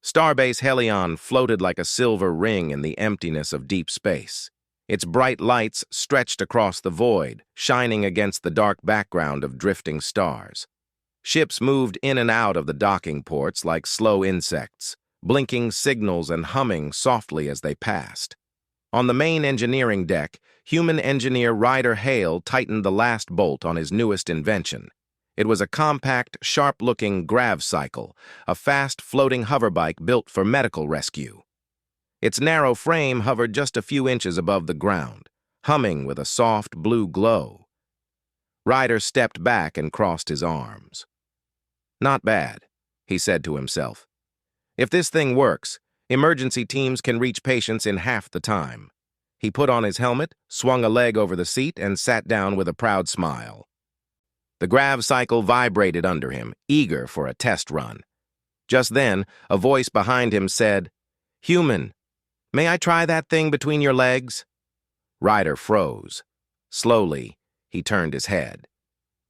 Starbase Helion floated like a silver ring in the emptiness of deep space. Its bright lights stretched across the void, shining against the dark background of drifting stars. Ships moved in and out of the docking ports like slow insects, blinking signals and humming softly as they passed. On the main engineering deck, human engineer Ryder Hale tightened the last bolt on his newest invention. It was a compact, sharp-looking grav cycle, a fast, floating hoverbike built for medical rescue. Its narrow frame hovered just a few inches above the ground, humming with a soft blue glow. Ryder stepped back and crossed his arms. "Not bad," he said to himself. "If this thing works, emergency teams can reach patients in half the time." He put on his helmet, swung a leg over the seat, and sat down with a proud smile. The grav cycle vibrated under him, eager for a test run. Just then, a voice behind him said, "Human, may I try that thing between your legs?" Ryder froze. Slowly, he turned his head.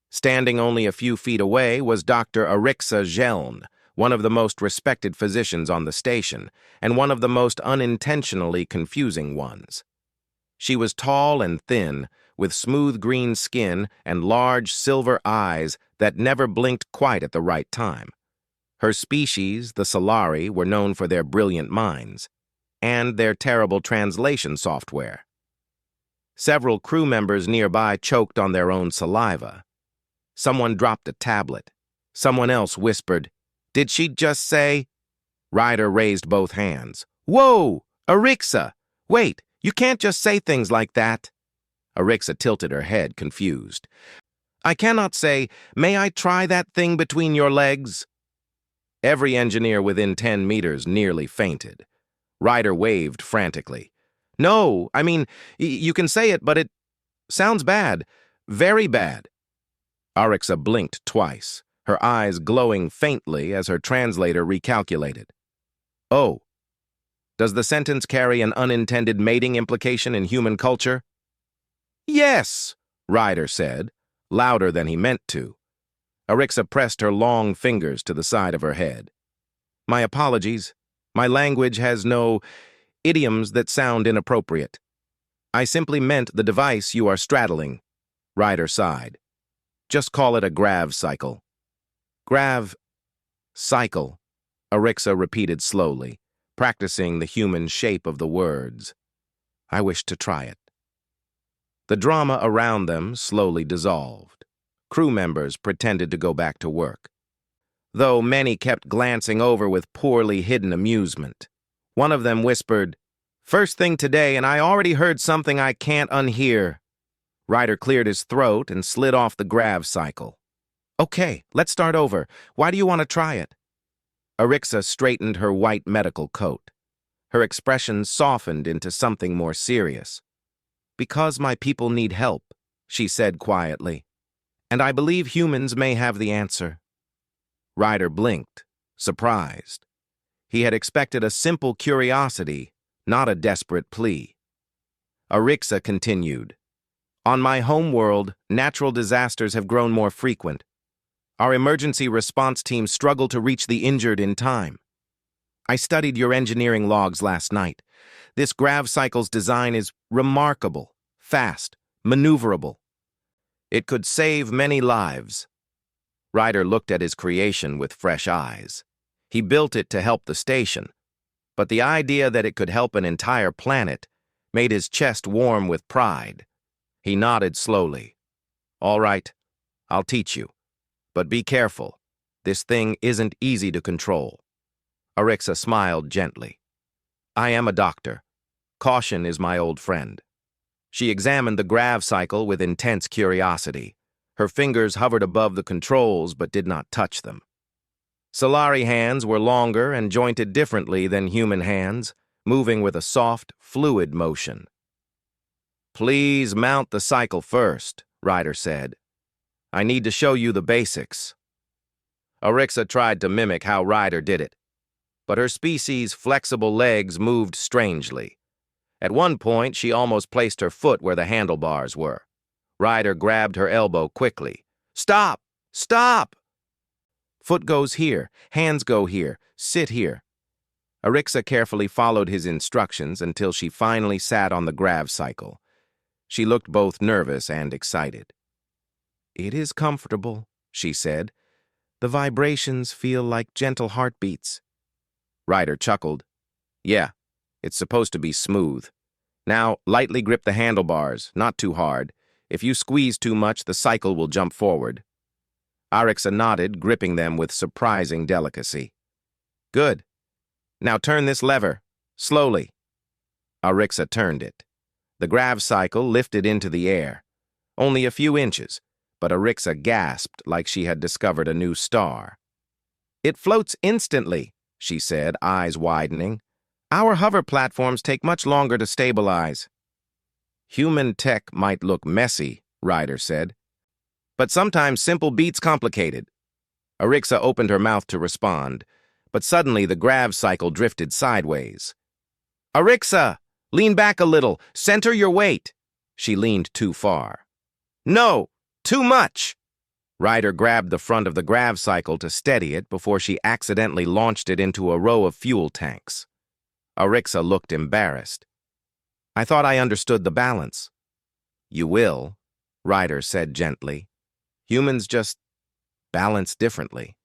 Standing only a few feet away was Dr. Arixa Geln, one of the most respected physicians on the station, and one of the most unintentionally confusing ones. She was tall and thin, with smooth green skin and large silver eyes that never blinked quite at the right time. Her species, the Solari, were known for their brilliant minds and their terrible translation software. Several crew members nearby choked on their own saliva. Someone dropped a tablet. Someone else whispered, "Did she just say?" Ryder raised both hands. "Whoa! Arixa! Wait, you can't just say things like that." Arixa tilted her head, confused. "I cannot say, 'May I try that thing between your legs?'" Every engineer within 10 meters nearly fainted. Ryder waved frantically. "No, I mean, you can say it, but it sounds bad. Very bad." Arixa blinked twice, her eyes glowing faintly as her translator recalculated. "Oh, does the sentence carry an unintended mating implication in human culture?" "Yes," Ryder said, louder than he meant to. Arixa pressed her long fingers to the side of her head. "My apologies. My language has no idioms that sound inappropriate. I simply meant the device you are straddling." Ryder sighed. "Just call it a grav cycle." "Grav cycle," Arixa repeated slowly, practicing the human shape of the words. "I wish to try it." The drama around them slowly dissolved. Crew members pretended to go back to work, though many kept glancing over with poorly hidden amusement. One of them whispered, "First thing today, and I already heard something I can't unhear." Ryder cleared his throat and slid off the grav cycle. "Okay, let's start over. Why do you want to try it?" Arixa straightened her white medical coat. Her expression softened into something more serious. "Because my people need help," she said quietly. "And I believe humans may have the answer." Ryder blinked, surprised. He had expected a simple curiosity, not a desperate plea. Arixa continued, "On my home world, natural disasters have grown more frequent. Our emergency response teams struggle to reach the injured in time. I studied your engineering logs last night. This grav cycle's design is remarkable, fast, maneuverable. It could save many lives." Ryder looked at his creation with fresh eyes. He built it to help the station, but the idea that it could help an entire planet made his chest warm with pride. He nodded slowly. "All right, I'll teach you. But be careful. This thing isn't easy to control." Arixa smiled gently. "I am a doctor. Caution is my old friend." She examined the grav cycle with intense curiosity. Her fingers hovered above the controls but did not touch them. Solari hands were longer and jointed differently than human hands, moving with a soft, fluid motion. "Please mount the cycle first," Ryder said. "I need to show you the basics." Arixa tried to mimic how Ryder did it, but her species' flexible legs moved strangely. At one point, she almost placed her foot where the handlebars were. Ryder grabbed her elbow quickly. "Stop! Stop!" "Foot goes here, hands go here, sit here." Arixa carefully followed his instructions until she finally sat on the grav cycle. She looked both nervous and excited. "It is comfortable," she said. "The vibrations feel like gentle heartbeats." Ryder chuckled. "Yeah, it's supposed to be smooth. Now, lightly grip the handlebars, not too hard. If you squeeze too much, the cycle will jump forward." Arixa nodded, gripping them with surprising delicacy. "Good. Now turn this lever, slowly." Arixa turned it. The grav cycle lifted into the air. Only a few inches, but Arixa gasped like she had discovered a new star. "It floats instantly," she said, eyes widening. "Our hover platforms take much longer to stabilize." "Human tech might look messy," Ryder said. "But sometimes simple beats complicated." Arixa opened her mouth to respond, but suddenly the grav cycle drifted sideways. "Arixa! Lean back a little. Center your weight." She leaned too far. "No! Too much!" Ryder grabbed the front of the grav cycle to steady it before she accidentally launched it into a row of fuel tanks. Arixa looked embarrassed. "I thought I understood the balance." "You will," Ryder said gently. "Humans just balance differently."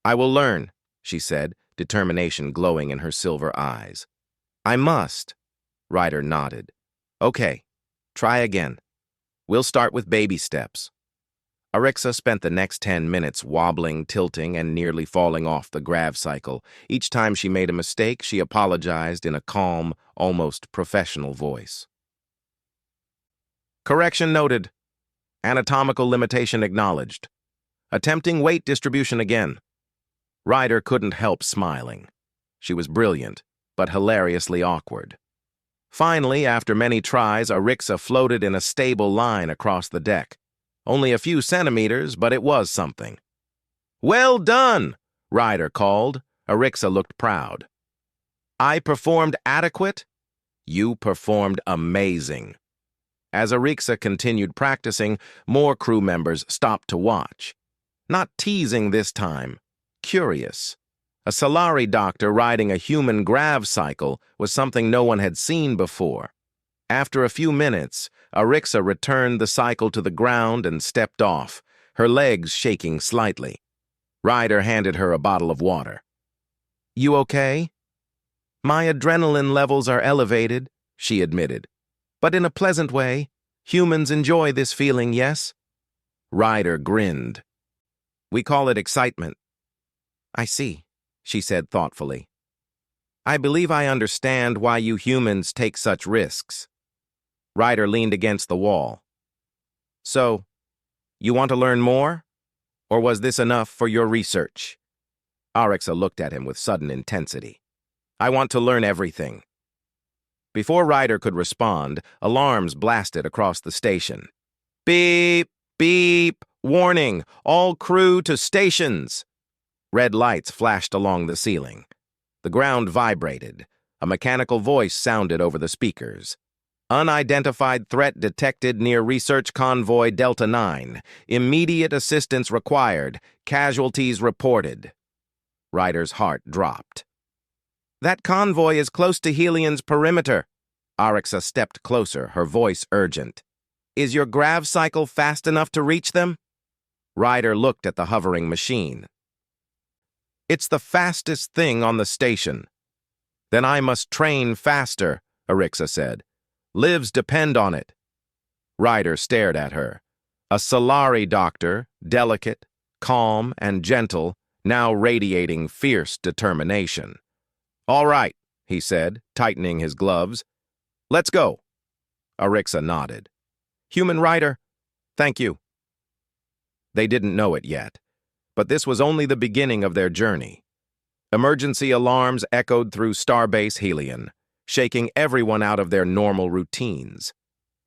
"I will learn," she said, determination glowing in her silver eyes. "I must," Ryder nodded. "Okay, try again. We'll start with baby steps." Arixa spent the next 10 minutes wobbling, tilting, and nearly falling off the grav cycle. Each time she made a mistake, she apologized in a calm, almost professional voice. "Correction noted. Anatomical limitation acknowledged. Attempting weight distribution again." Ryder couldn't help smiling. She was brilliant, but hilariously awkward. Finally, after many tries, Arixa floated in a stable line across the deck. Only a few centimeters, but it was something. "Well done," Ryder called. Arixa looked proud. "I performed adequate?" "You performed amazing." As Arixa continued practicing, more crew members stopped to watch. Not teasing this time, curious. A Solari doctor riding a human grav cycle was something no one had seen before. After a few minutes, Arixa returned the cycle to the ground and stepped off, her legs shaking slightly. Ryder handed her a bottle of water. "You okay?" "My adrenaline levels are elevated," she admitted. "But in a pleasant way. Humans enjoy this feeling, yes?" Ryder grinned. "We call it excitement." "I see," she said thoughtfully. "I believe I understand why you humans take such risks." Ryder leaned against the wall. "So, you want to learn more? Or was this enough for your research?" Arixa looked at him with sudden intensity. "I want to learn everything." Before Ryder could respond, alarms blasted across the station. "Beep! Beep! Warning! All crew to stations!" Red lights flashed along the ceiling. The ground vibrated. A mechanical voice sounded over the speakers. "Unidentified threat detected near research convoy Delta 9. Immediate assistance required. Casualties reported." Ryder's heart dropped. "That convoy is close to Helion's perimeter." Arixa stepped closer, her voice urgent. "Is your grav cycle fast enough to reach them?" Ryder looked at the hovering machine. "It's the fastest thing on the station." "Then I must train faster," Arixa said. "Lives depend on it." Ryder stared at her. A Solari doctor, delicate, calm, and gentle, now radiating fierce determination. "All right," he said, tightening his gloves. "Let's go." Arixa nodded. "Human Ryder, thank you." They didn't know it yet, but this was only the beginning of their journey. Emergency alarms echoed through Starbase Helion, shaking everyone out of their normal routines.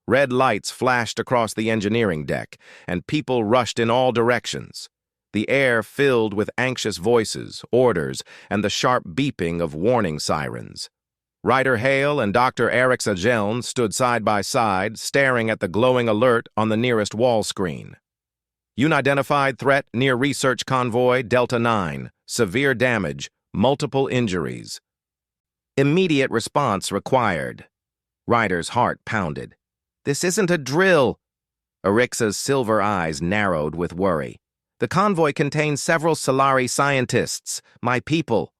Red lights flashed across the engineering deck, and people rushed in all directions. The air filled with anxious voices, orders, and the sharp beeping of warning sirens. Ryder Hale and Dr. Arixa Geln stood side by side, staring at the glowing alert on the nearest wall screen. "Unidentified threat near research convoy Delta 9. Severe damage, multiple injuries." Immediate response required. Ryder's heart pounded. This isn't a drill. Arixa's silver eyes narrowed with worry. The convoy contains several Solari scientists, my people.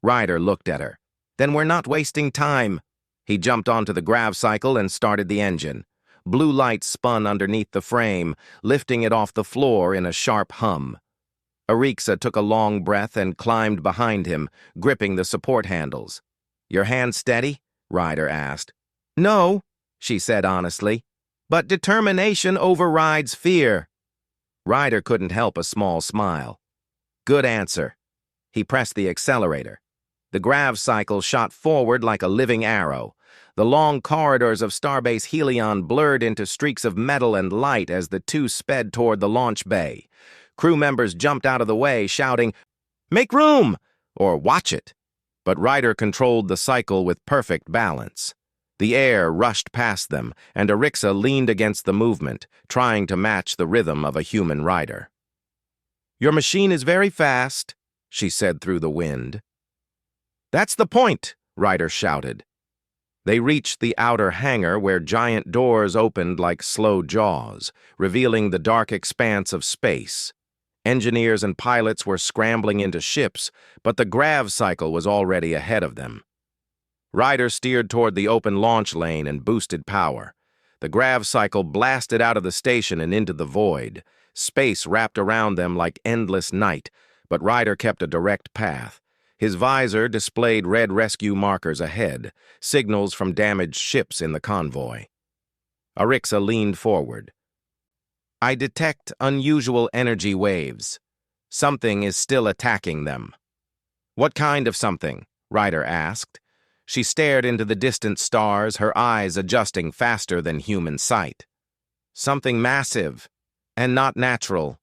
Ryder looked at her. Then we're not wasting time. He jumped onto the grav cycle and started the engine. Blue light spun underneath the frame, lifting it off the floor in a sharp hum. Arixa took a long breath and climbed behind him, gripping the support handles. Your hand steady? Ryder asked. No, she said honestly, but determination overrides fear. Ryder couldn't help a small smile. Good answer. He pressed the accelerator. The grav cycle shot forward like a living arrow. The long corridors of Starbase Helion blurred into streaks of metal and light as the two sped toward the launch bay. Crew members jumped out of the way, shouting, "Make room!" or "Watch it!" But Ryder controlled the cycle with perfect balance. The air rushed past them, and Arixa leaned against the movement, trying to match the rhythm of a human rider. Your machine is very fast, she said through the wind. That's the point, Ryder shouted. They reached the outer hangar where giant doors opened like slow jaws, revealing the dark expanse of space. Engineers and pilots were scrambling into ships, but the grav cycle was already ahead of them. Ryder steered toward the open launch lane and boosted power. The grav cycle blasted out of the station and into the void. Space wrapped around them like endless night, but Ryder kept a direct path. His visor displayed red rescue markers ahead, signals from damaged ships in the convoy. Arixa leaned forward. I detect unusual energy waves. Something is still attacking them. What kind of something? Ryder asked. She stared into the distant stars, her eyes adjusting faster than human sight. Something massive, and not natural.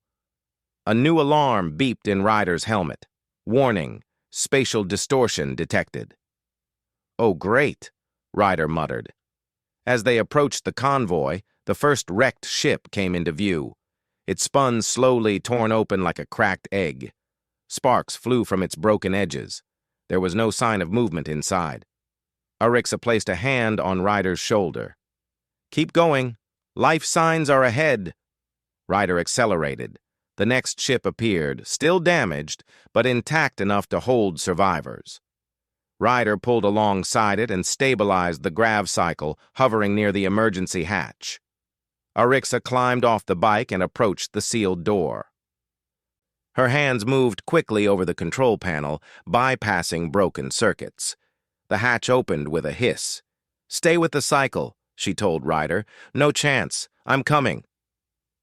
A new alarm beeped in Ryder's helmet. Warning, spatial distortion detected. Oh, great, Ryder muttered. As they approached the convoy, the first wrecked ship came into view. It spun slowly, torn open like a cracked egg. Sparks flew from its broken edges. There was no sign of movement inside. Arixa placed a hand on Ryder's shoulder. Keep going. Life signs are ahead. Ryder accelerated. The next ship appeared, still damaged, but intact enough to hold survivors. Ryder pulled alongside it and stabilized the grav cycle, hovering near the emergency hatch. Arixa climbed off the bike and approached the sealed door. Her hands moved quickly over the control panel, bypassing broken circuits. The hatch opened with a hiss. Stay with the cycle, she told Ryder. No chance. I'm coming.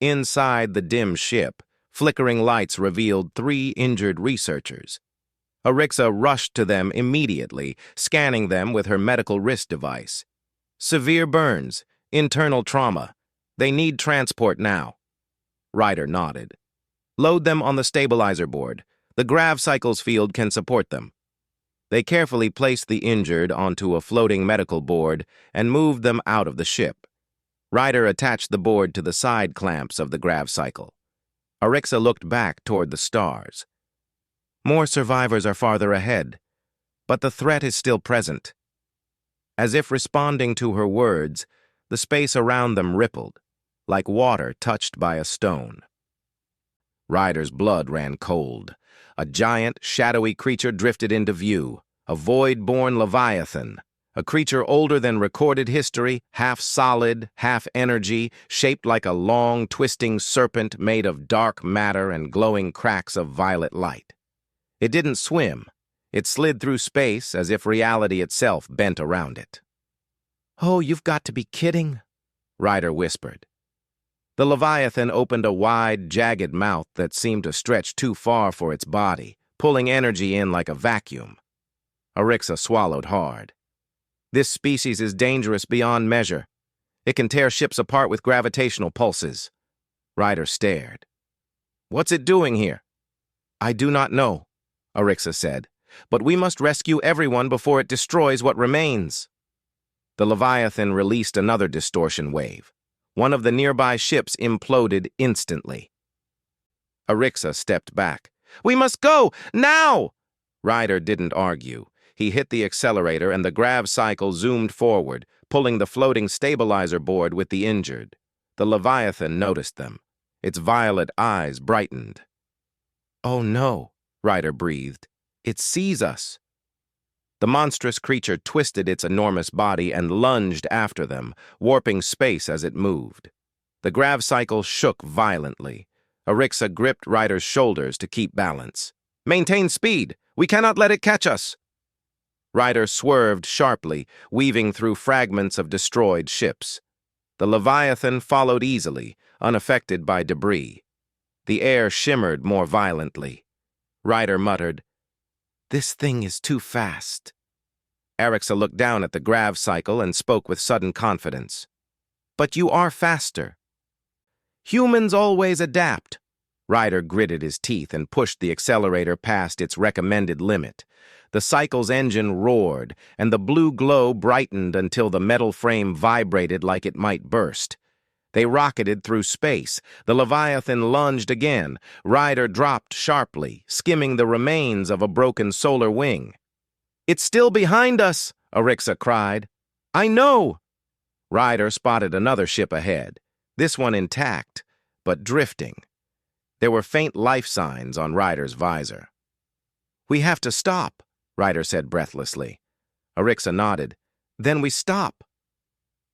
Inside the dim ship, flickering lights revealed 3 injured researchers. Arixa rushed to them immediately, scanning them with her medical wrist device. Severe burns, internal trauma. They need transport now. Ryder nodded. Load them on the stabilizer board. The grav cycles field can support them. They carefully placed the injured onto a floating medical board and moved them out of the ship. Ryder attached the board to the side clamps of the grav cycle. Arixa looked back toward the stars. More survivors are farther ahead, but the threat is still present. As if responding to her words, the space around them rippled, like water touched by a stone. Ryder's blood ran cold. A giant, shadowy creature drifted into view, a void-born Leviathan, a creature older than recorded history, half solid, half energy, shaped like a long, twisting serpent made of dark matter and glowing cracks of violet light. It didn't swim. It slid through space as if reality itself bent around it. Oh, you've got to be kidding, Ryder whispered. The Leviathan opened a wide, jagged mouth that seemed to stretch too far for its body, pulling energy in like a vacuum. Arixa swallowed hard. This species is dangerous beyond measure. It can tear ships apart with gravitational pulses. Ryder stared. What's it doing here? I do not know, Arixa said, but we must rescue everyone before it destroys what remains. The Leviathan released another distortion wave. One of the nearby ships imploded instantly. Arixa stepped back. We must go, now! Ryder didn't argue. He hit the accelerator and the grav cycle zoomed forward, pulling the floating stabilizer board with the injured. The Leviathan noticed them. Its violet eyes brightened. "Oh no," Ryder breathed. "It sees us." The monstrous creature twisted its enormous body and lunged after them, warping space as it moved. The grav cycle shook violently. Aurixa gripped Ryder's shoulders to keep balance. "Maintain speed! We cannot let it catch us!" Ryder swerved sharply, weaving through fragments of destroyed ships. The Leviathan followed easily, unaffected by debris. The air shimmered more violently. Ryder muttered, "This thing is too fast." Aurixa looked down at the grav cycle and spoke with sudden confidence. "But you are faster." "Humans always adapt." Ryder gritted his teeth and pushed the accelerator past its recommended limit. The cycle's engine roared, and the blue glow brightened until the metal frame vibrated like it might burst. They rocketed through space. The Leviathan lunged again. Ryder dropped sharply, skimming the remains of a broken solar wing. "It's still behind us," Aurixa cried. "I know!" Ryder spotted another ship ahead, this one intact, but drifting. There were faint life signs on Ryder's visor. "We have to stop," Ryder said breathlessly. Aurixa nodded. "Then we stop."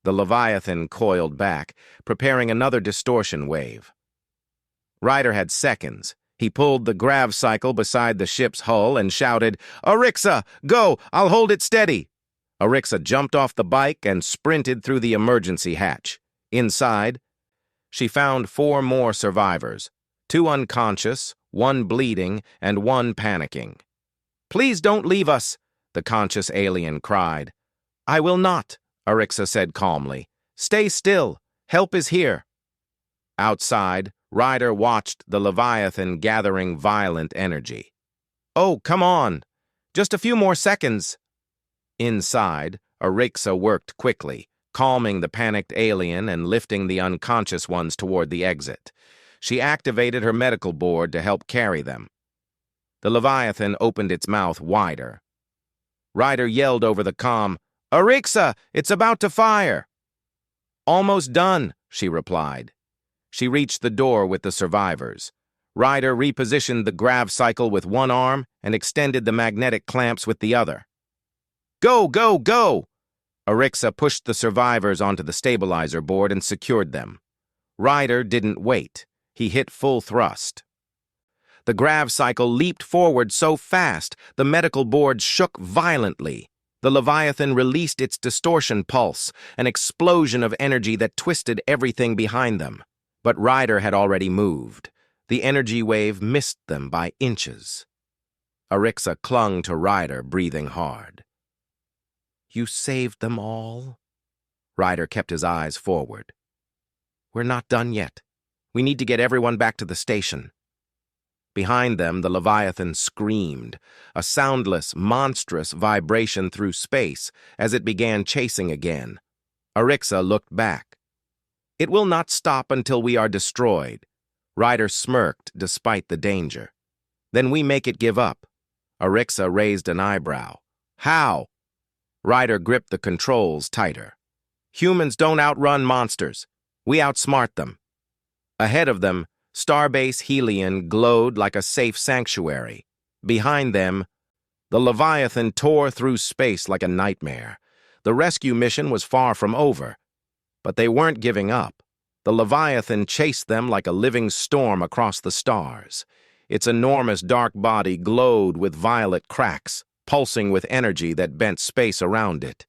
The Leviathan coiled back, preparing another distortion wave. Ryder had seconds. He pulled the grav cycle beside the ship's hull and shouted, "Aurixa, go! I'll hold it steady!" Aurixa jumped off the bike and sprinted through the emergency hatch. Inside, she found 4 more survivors, 2 unconscious, 1 bleeding, and 1 panicking. "Please don't leave us," the conscious alien cried. "I will not," Aurixa said calmly. "Stay still. Help is here." Outside, Ryder watched the Leviathan gathering violent energy. "Oh, come on. Just a few more seconds." Inside, Aurixa worked quickly, calming the panicked alien and lifting the unconscious ones toward the exit. She activated her medical board to help carry them. The Leviathan opened its mouth wider. Ryder yelled over the comm, "Aurixa, it's about to fire!" "Almost done," she replied. She reached the door with the survivors. Ryder repositioned the grav cycle with one arm and extended the magnetic clamps with the other. "Go, go, go!" Aurixa pushed the survivors onto the stabilizer board and secured them. Ryder didn't wait. He hit full thrust. The grav cycle leaped forward so fast, the medical board shook violently. The Leviathan released its distortion pulse, an explosion of energy that twisted everything behind them. But Ryder had already moved. The energy wave missed them by inches. Aurixa clung to Ryder, breathing hard. "You saved them all?" Ryder kept his eyes forward. "We're not done yet. We need to get everyone back to the station." Behind them, the Leviathan screamed, a soundless, monstrous vibration through space as it began chasing again. Aurixa looked back. "It will not stop until we are destroyed." Ryder smirked despite the danger. "Then we make it give up." Aurixa raised an eyebrow. "How?" Ryder gripped the controls tighter. "Humans don't outrun monsters. We outsmart them." Ahead of them, Starbase Helion glowed like a safe sanctuary. Behind them, the Leviathan tore through space like a nightmare. The rescue mission was far from over. But they weren't giving up. The Leviathan chased them like a living storm across the stars. Its enormous dark body glowed with violet cracks, pulsing with energy that bent space around it.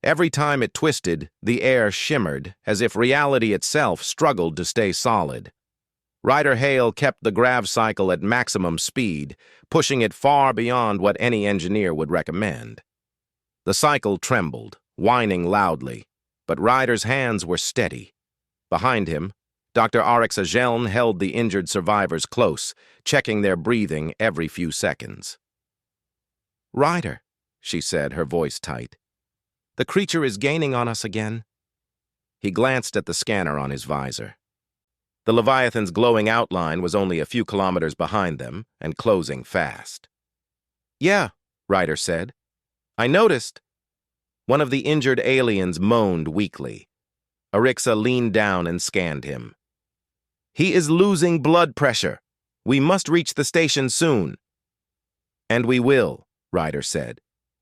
Every time it twisted, the air shimmered, as if reality itself struggled to stay solid. Ryder Hale kept the grav cycle at maximum speed, pushing it far beyond what any engineer would recommend. The cycle trembled, whining loudly, but Ryder's hands were steady. Behind him, Dr. Oryx Ajeln held the injured survivors close, checking their breathing every few seconds. "Ryder," she said, her voice tight. "The creature is gaining on us again." He glanced at the scanner on his visor. The Leviathan's glowing outline was only a few kilometers behind them and closing fast. "Yeah," Ryder said. I noticed. One of the injured aliens moaned weakly. Aurixa leaned down and scanned him. He is losing blood pressure. We must reach the station soon. And we will, Ryder said.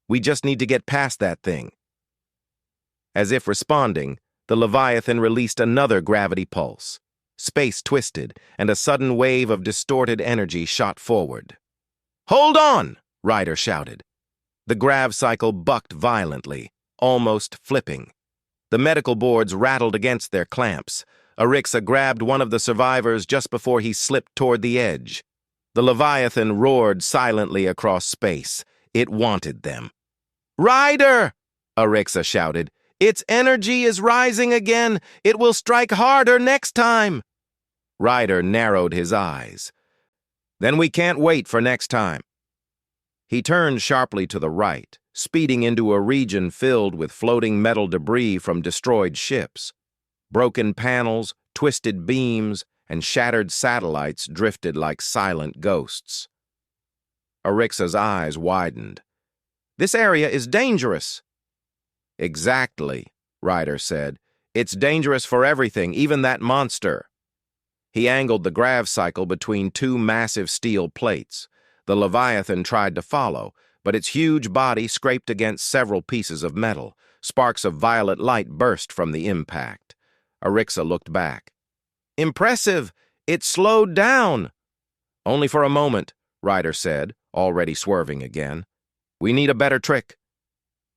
We just need to get past that thing. As if responding, the Leviathan released another gravity pulse. Space twisted, and a sudden wave of distorted energy shot forward. Hold on, Ryder shouted. The grav cycle bucked violently, almost flipping. The medical boards rattled against their clamps. Aurixa grabbed one of the survivors just before he slipped toward the edge. The Leviathan roared silently across space. It wanted them. Ryder! Aurixa shouted. Its energy is rising again. It will strike harder next time. Ryder narrowed his eyes. Then we can't wait for next time. He turned sharply to the right, speeding into a region filled with floating metal debris from destroyed ships. Broken panels, twisted beams, and shattered satellites drifted like silent ghosts. Aurixa's eyes widened. This area is dangerous. Exactly, Ryder said. It's dangerous for everything, even that monster. He angled the grav cycle between two massive steel plates. The Leviathan tried to follow, but its huge body scraped against several pieces of metal. Sparks of violet light burst from the impact. Aurixa looked back. Impressive! It slowed down! Only for a moment, Ryder said, already swerving again. We need a better trick.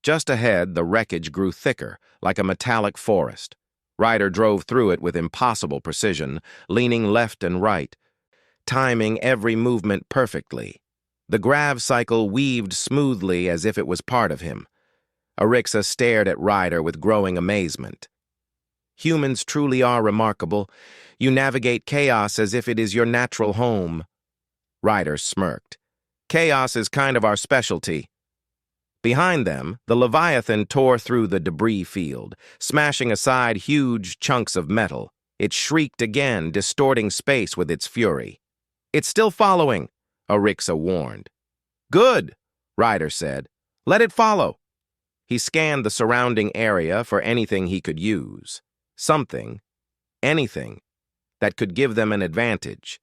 Just ahead, the wreckage grew thicker, like a metallic forest. Ryder drove through it with impossible precision, leaning left and right, timing every movement perfectly. The grav cycle weaved smoothly as if it was part of him. Aurixa stared at Ryder with growing amazement. Humans truly are remarkable. You navigate chaos as if it is your natural home. Ryder smirked. Chaos is kind of our specialty. Behind them, the Leviathan tore through the debris field, smashing aside huge chunks of metal. It shrieked again, distorting space with its fury. It's still following, Aurixa warned. Good, Ryder said. Let it follow. He scanned the surrounding area for anything he could use. Something, anything, that could give them an advantage.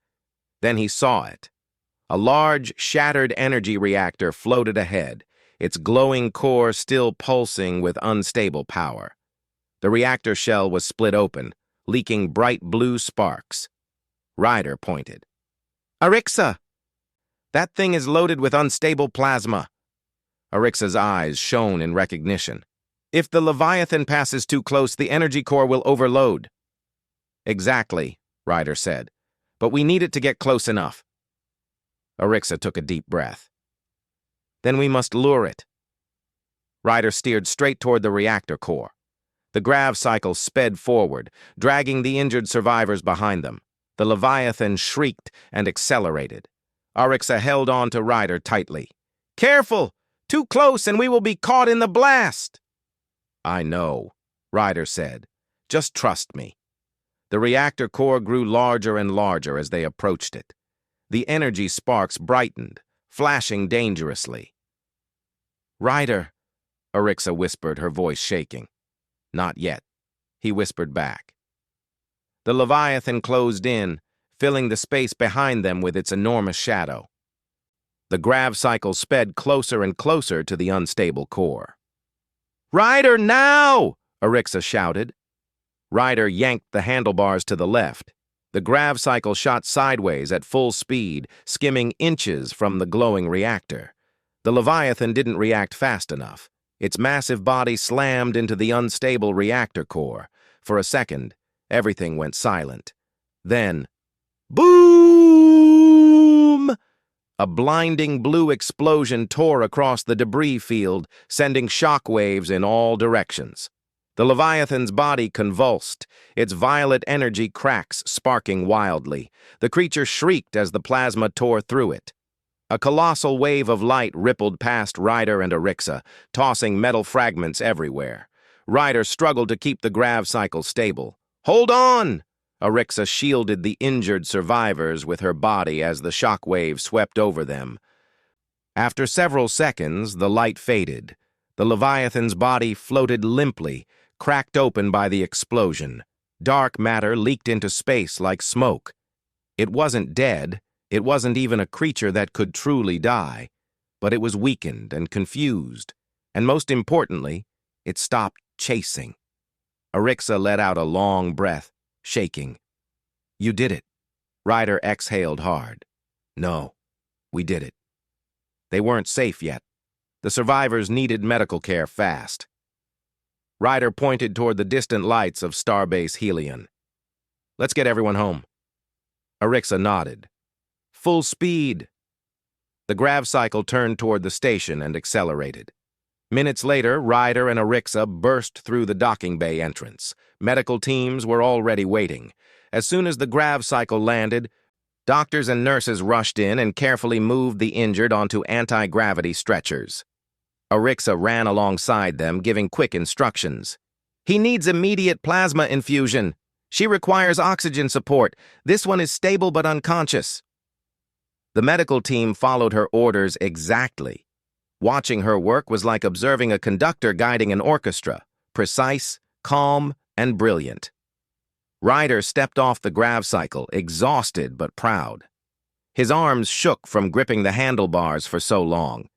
Then he saw it. A large, shattered energy reactor floated ahead, its glowing core still pulsing with unstable power. The reactor shell was split open, leaking bright blue sparks. Ryder pointed. Aurixa! That thing is loaded with unstable plasma. Aurixa's eyes shone in recognition. If the Leviathan passes too close, the energy core will overload. Exactly, Ryder said. But we need it to get close enough. Aurixa took a deep breath. Then we must lure it. Ryder steered straight toward the reactor core. The grav cycle sped forward, dragging the injured survivors behind them. The Leviathan shrieked and accelerated. Aurixa held on to Ryder tightly. Careful! Too close and we will be caught in the blast! I know, Ryder said. Just trust me. The reactor core grew larger and larger as they approached it. The energy sparks brightened, flashing dangerously. Ryder, Aurixa whispered, her voice shaking. Not yet, he whispered back. The Leviathan closed in, filling the space behind them with its enormous shadow. The grav cycle sped closer and closer to the unstable core. Ryder, now! Aurixa shouted. Ryder yanked the handlebars to the left. The grav cycle shot sideways at full speed, skimming inches from the glowing reactor. The Leviathan didn't react fast enough. Its massive body slammed into the unstable reactor core. For a second, everything went silent. Then, boom! A blinding blue explosion tore across the debris field, sending shock waves in all directions. The Leviathan's body convulsed, its violet energy cracks sparking wildly. The creature shrieked as the plasma tore through it. A colossal wave of light rippled past Ryder and Aurixa, tossing metal fragments everywhere. Ryder struggled to keep the grav cycle stable. Hold on! Aurixa shielded the injured survivors with her body as the shock wave swept over them. After several seconds, the light faded. The Leviathan's body floated limply, cracked open by the explosion. Dark matter leaked into space like smoke. It wasn't dead. It wasn't even a creature that could truly die. But it was weakened and confused. And most importantly, it stopped chasing. Aurixa let out a long breath, shaking. "You did it." Ryder exhaled hard. "No, we did it." They weren't safe yet. The survivors needed medical care fast. Ryder pointed toward the distant lights of Starbase Helion. "Let's get everyone home." Aurixa nodded. "Full speed." The grav cycle turned toward the station and accelerated. Minutes later, Ryder and Aurixa burst through the docking bay entrance. Medical teams were already waiting. As soon as the grav cycle landed, doctors and nurses rushed in and carefully moved the injured onto anti-gravity stretchers. Aurixa ran alongside them, giving quick instructions. "He needs immediate plasma infusion. She requires oxygen support. This one is stable but unconscious." The medical team followed her orders exactly. Watching her work was like observing a conductor guiding an orchestra, precise, calm, and brilliant. Ryder stepped off the grav cycle, exhausted but proud. His arms shook from gripping the handlebars for so long.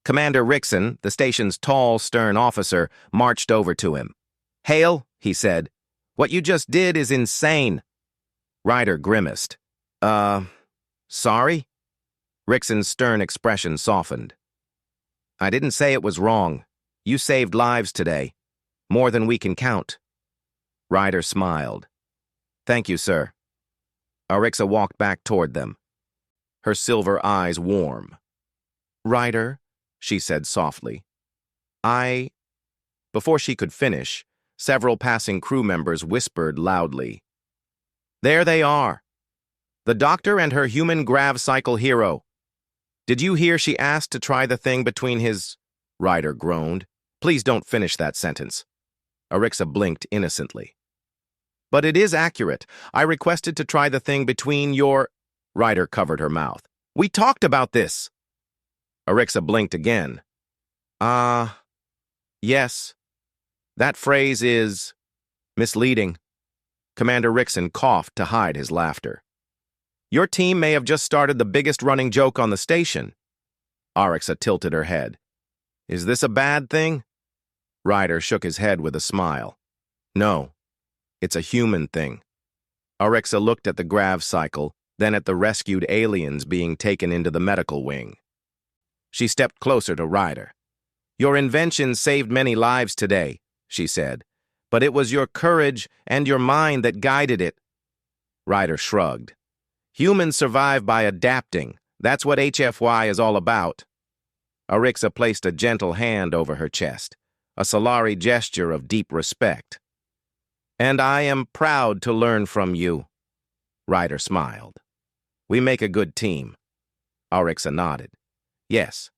Commander Rickson, the station's tall, stern officer, marched over to him. "Hale," he said, "what you just did is insane." Ryder grimaced. Sorry?" Rickson's stern expression softened. "I didn't say it was wrong. You saved lives today. More than we can count." Ryder smiled. "Thank you, sir." Aurixa walked back toward them, her silver eyes warm. "Ryder," she said softly. Before she could finish, several passing crew members whispered loudly. "There they are. The doctor and her human grav cycle hero. Did you hear she asked to try the thing between his—" Ryder groaned. "Please don't finish that sentence." Aurixa blinked innocently. "But it is accurate. I requested to try the thing between your—" Ryder covered her mouth. "We talked about this." Aurixa blinked again. Yes. That phrase is misleading." Commander Rickson coughed to hide his laughter. "Your team may have just started the biggest running joke on the station." Aurixa tilted her head. "Is this a bad thing?" Ryder shook his head with a smile. "No, it's a human thing." Aurixa looked at the grav cycle, then at the rescued aliens being taken into the medical wing. She stepped closer to Ryder. "Your invention saved many lives today," she said, "but it was your courage and your mind that guided it." Ryder shrugged. "Humans survive by adapting. That's what HFY is all about." Aurixa placed a gentle hand over her chest, a Solari gesture of deep respect. "And I am proud to learn from you." Ryder smiled. "We make a good team." Aurixa nodded. "Yes,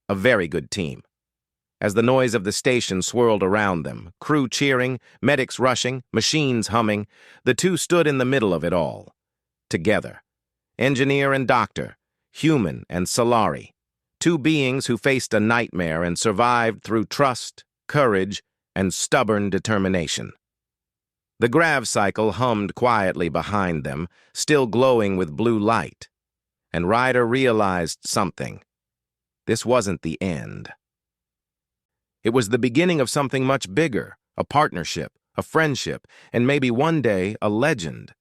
a very good team." As the noise of the station swirled around them, crew cheering, medics rushing, machines humming, the two stood in the middle of it all. Together. Engineer and doctor, human and Solari, two beings who faced a nightmare and survived through trust, courage, and stubborn determination. The grav cycle hummed quietly behind them, still glowing with blue light, and Ryder realized something. This wasn't the end. It was the beginning of something much bigger, a partnership, a friendship, and maybe one day a legend.